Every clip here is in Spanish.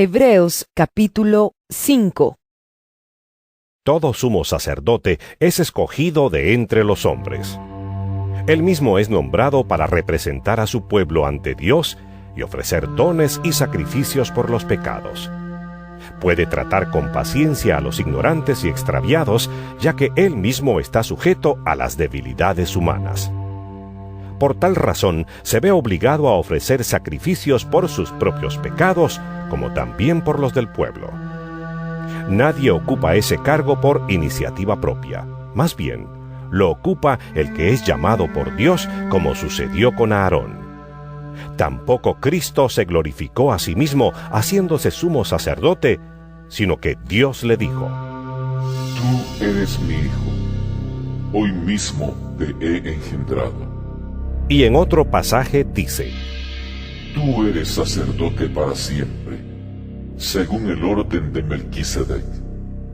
Hebreos capítulo 5. Todo sumo sacerdote es escogido de entre los hombres. Él mismo es nombrado para representar a su pueblo ante Dios y ofrecer dones y sacrificios por los pecados. Puede tratar con paciencia a los ignorantes y extraviados, ya que él mismo está sujeto a las debilidades humanas. Por tal razón, se ve obligado a ofrecer sacrificios por sus propios pecados, como también por los del pueblo. Nadie ocupa ese cargo por iniciativa propia. Más bien, lo ocupa el que es llamado por Dios, como sucedió con Aarón. Tampoco Cristo se glorificó a sí mismo haciéndose sumo sacerdote, sino que Dios le dijo: Tú eres mi hijo, hoy mismo te he engendrado. Y en otro pasaje dice: Tú eres sacerdote para siempre, según el orden de Melquisedec.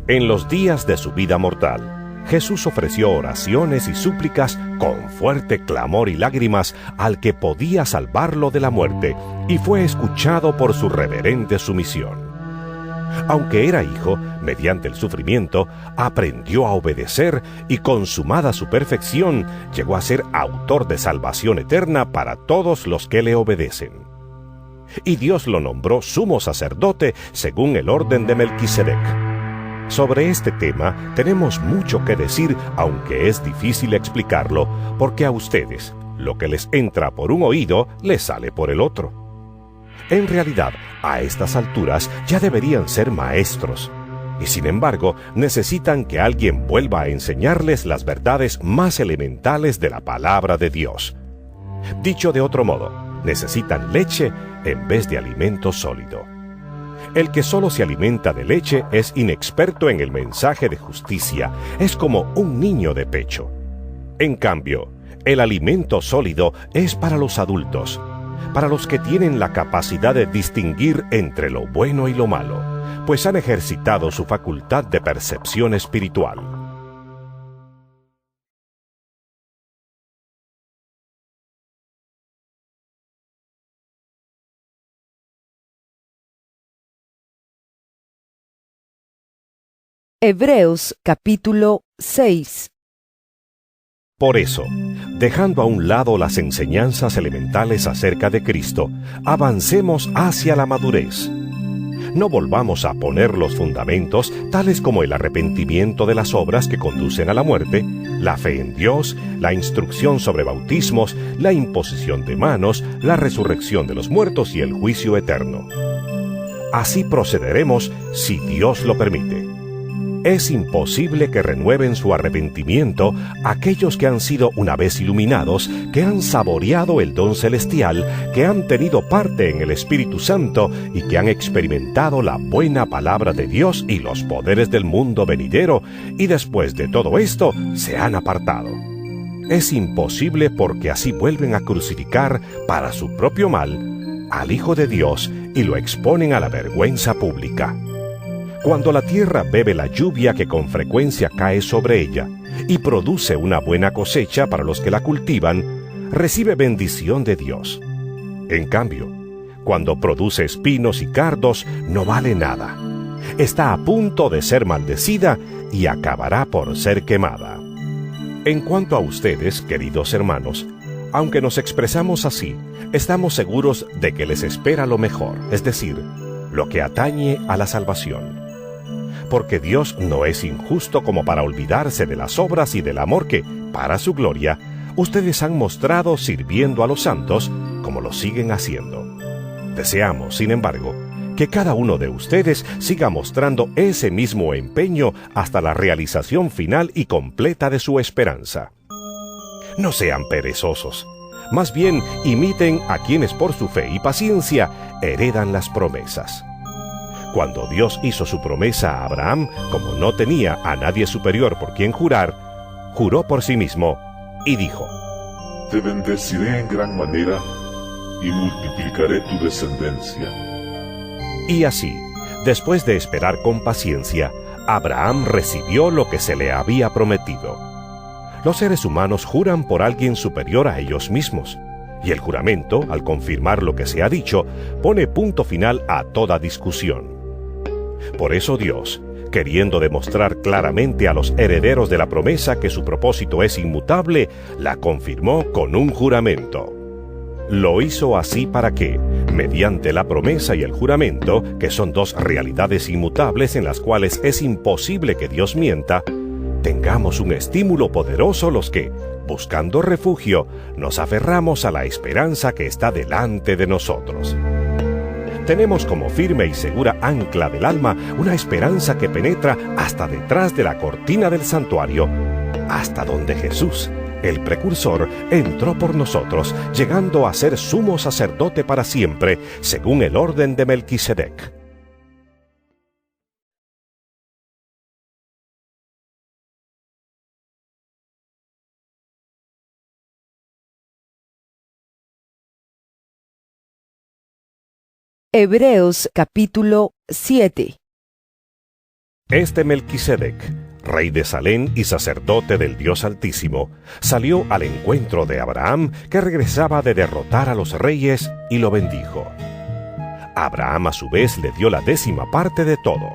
En los días de su vida mortal, Jesús ofreció oraciones y súplicas con fuerte clamor y lágrimas al que podía salvarlo de la muerte, y fue escuchado por su reverente sumisión. Aunque era hijo, mediante el sufrimiento, aprendió a obedecer y, consumada su perfección, llegó a ser autor de salvación eterna para todos los que le obedecen. Y Dios lo nombró sumo sacerdote según el orden de Melquisedec. Sobre este tema tenemos mucho que decir, aunque es difícil explicarlo, porque a ustedes lo que les entra por un oído les sale por el otro. En realidad, a estas alturas ya deberían ser maestros, y sin embargo necesitan que alguien vuelva a enseñarles las verdades más elementales de la palabra de Dios. Dicho de otro modo, necesitan leche en vez de alimento sólido. El que solo se alimenta de leche es inexperto en el mensaje de justicia, es como un niño de pecho. En cambio, el alimento sólido es para los adultos, para los que tienen la capacidad de distinguir entre lo bueno y lo malo, pues han ejercitado su facultad de percepción espiritual. Hebreos capítulo 6. Por eso, dejando a un lado las enseñanzas elementales acerca de Cristo, avancemos hacia la madurez. No volvamos a poner los fundamentos, tales como el arrepentimiento de las obras que conducen a la muerte, la fe en Dios, la instrucción sobre bautismos, la imposición de manos, la resurrección de los muertos y el juicio eterno. Así procederemos si Dios lo permite. Es imposible que renueven su arrepentimiento aquellos que han sido una vez iluminados, que han saboreado el don celestial, que han tenido parte en el Espíritu Santo y que han experimentado la buena palabra de Dios y los poderes del mundo venidero, y después de todo esto se han apartado. Es imposible porque así vuelven a crucificar para su propio mal al Hijo de Dios y lo exponen a la vergüenza pública. Cuando la tierra bebe la lluvia que con frecuencia cae sobre ella y produce una buena cosecha para los que la cultivan, recibe bendición de Dios. En cambio, cuando produce espinos y cardos, no vale nada. Está a punto de ser maldecida y acabará por ser quemada. En cuanto a ustedes, queridos hermanos, aunque nos expresamos así, estamos seguros de que les espera lo mejor, es decir, lo que atañe a la salvación. Porque Dios no es injusto como para olvidarse de las obras y del amor que, para su gloria, ustedes han mostrado sirviendo a los santos, como lo siguen haciendo. Deseamos, sin embargo, que cada uno de ustedes siga mostrando ese mismo empeño hasta la realización final y completa de su esperanza. No sean perezosos, más bien imiten a quienes por su fe y paciencia heredan las promesas. Cuando Dios hizo su promesa a Abraham, como no tenía a nadie superior por quien jurar, juró por sí mismo y dijo: Te bendeciré en gran manera y multiplicaré tu descendencia. Y así, después de esperar con paciencia, Abraham recibió lo que se le había prometido. Los seres humanos juran por alguien superior a ellos mismos, Y el juramento, al confirmar lo que se ha dicho, pone punto final a toda discusión. Por eso Dios, queriendo demostrar claramente a los herederos de la promesa que su propósito es inmutable, la confirmó con un juramento. Lo hizo así para que, mediante la promesa y el juramento, que son dos realidades inmutables en las cuales es imposible que Dios mienta, tengamos un estímulo poderoso los que, buscando refugio, nos aferramos a la esperanza que está delante de nosotros. Tenemos como firme y segura ancla del alma una esperanza que penetra hasta detrás de la cortina del santuario, hasta donde Jesús, el precursor, entró por nosotros, llegando a ser sumo sacerdote para siempre, según el orden de Melquisedec. Hebreos capítulo 7. Este Melquisedec, rey de Salem y sacerdote del Dios Altísimo, salió al encuentro de Abraham, que regresaba de derrotar a los reyes, y lo bendijo. Abraham a su vez le dio la 10ª parte de todo.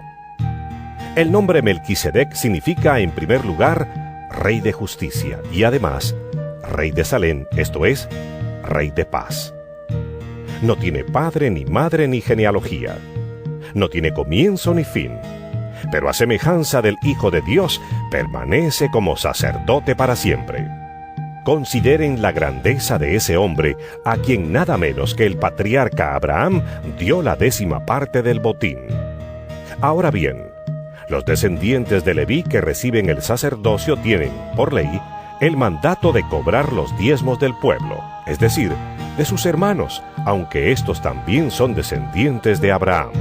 El nombre Melquisedec significa, en primer lugar, rey de justicia, y además, rey de Salem, esto es, rey de paz. No tiene padre, ni madre, ni genealogía. No tiene comienzo ni fin. Pero a semejanza del Hijo de Dios, permanece como sacerdote para siempre. Consideren la grandeza de ese hombre, a quien nada menos que el patriarca Abraham dio la 10ª parte del botín. Ahora bien, los descendientes de Leví que reciben el sacerdocio tienen, por ley, el mandato de cobrar los diezmos del pueblo, es decir, de sus hermanos, aunque estos también son descendientes de Abraham.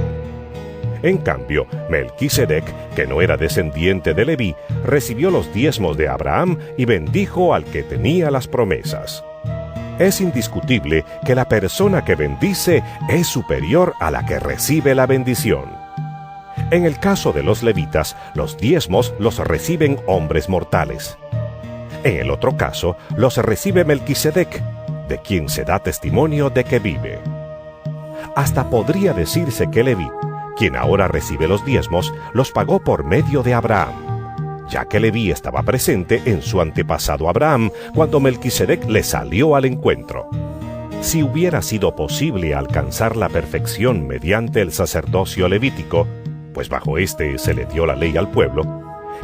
En cambio, Melquisedec, que no era descendiente de Leví, recibió los diezmos de Abraham y bendijo al que tenía las promesas. Es indiscutible que la persona que bendice es superior a la que recibe la bendición. En el caso de los levitas, los diezmos los reciben hombres mortales. En el otro caso, los recibe Melquisedec, de quien se da testimonio de que vive. Hasta podría decirse que Leví, quien ahora recibe los diezmos, los pagó por medio de Abraham, ya que Leví estaba presente en su antepasado Abraham cuando Melquisedec le salió al encuentro. Si hubiera sido posible alcanzar la perfección mediante el sacerdocio levítico, pues bajo este se le dio la ley al pueblo,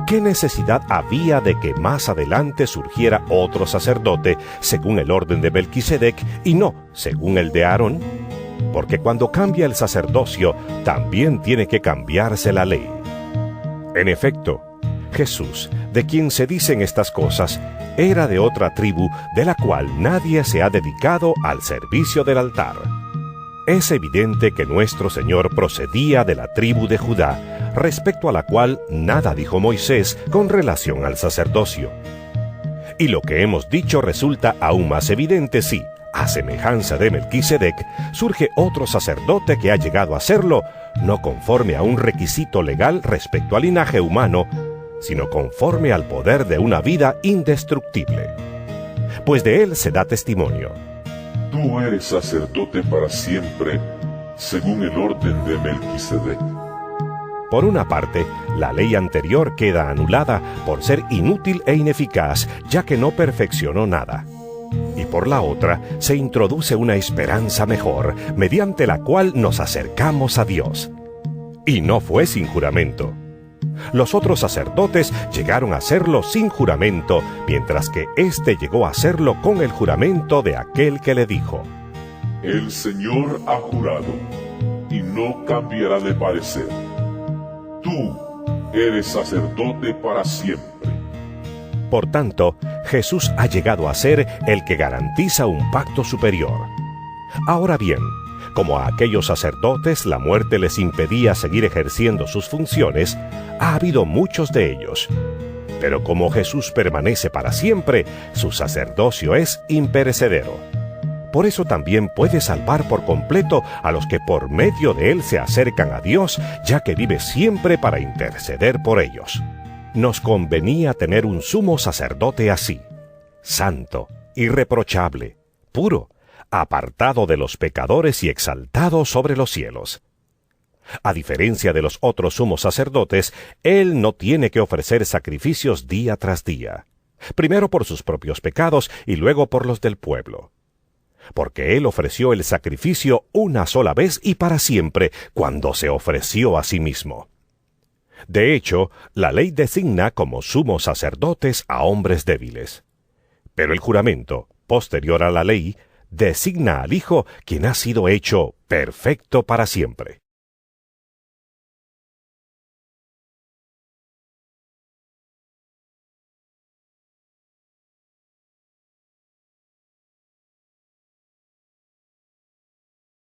¿qué necesidad había de que más adelante surgiera otro sacerdote según el orden de Melquisedec y no según el de Aarón? Porque cuando cambia el sacerdocio, también tiene que cambiarse la ley. En efecto, Jesús, de quien se dicen estas cosas, era de otra tribu de la cual nadie se ha dedicado al servicio del altar. Es evidente que nuestro Señor procedía de la tribu de Judá, respecto a la cual nada dijo Moisés con relación al sacerdocio. Y lo que hemos dicho resulta aún más evidente si, a semejanza de Melquisedec, surge otro sacerdote que ha llegado a serlo, no conforme a un requisito legal respecto al linaje humano, sino conforme al poder de una vida indestructible. Pues de él se da testimonio. Tú eres sacerdote para siempre, según el orden de Melquisedec. Por una parte, la ley anterior queda anulada por ser inútil e ineficaz, ya que no perfeccionó nada. Y por la otra, se introduce una esperanza mejor, mediante la cual nos acercamos a Dios. Y no fue sin juramento. Los otros sacerdotes llegaron a hacerlo sin juramento, mientras que éste llegó a hacerlo con el juramento de aquel que le dijo: El Señor ha jurado, y no cambiará de parecer. Tú eres sacerdote para siempre. Por tanto, Jesús ha llegado a ser el que garantiza un pacto superior. Ahora bien, como a aquellos sacerdotes la muerte les impedía seguir ejerciendo sus funciones, ha habido muchos de ellos. Pero como Jesús permanece para siempre, su sacerdocio es imperecedero. Por eso también puede salvar por completo a los que por medio de él se acercan a Dios, ya que vive siempre para interceder por ellos. Nos convenía tener un sumo sacerdote así, santo, irreprochable, puro, apartado de los pecadores y exaltado sobre los cielos. A diferencia de los otros sumos sacerdotes, él no tiene que ofrecer sacrificios día tras día, primero por sus propios pecados y luego por los del pueblo. Porque él ofreció el sacrificio una sola vez y para siempre, cuando se ofreció a sí mismo. De hecho, la ley designa como sumos sacerdotes a hombres débiles. Pero el juramento, posterior a la ley, designa al Hijo, quien ha sido hecho perfecto para siempre.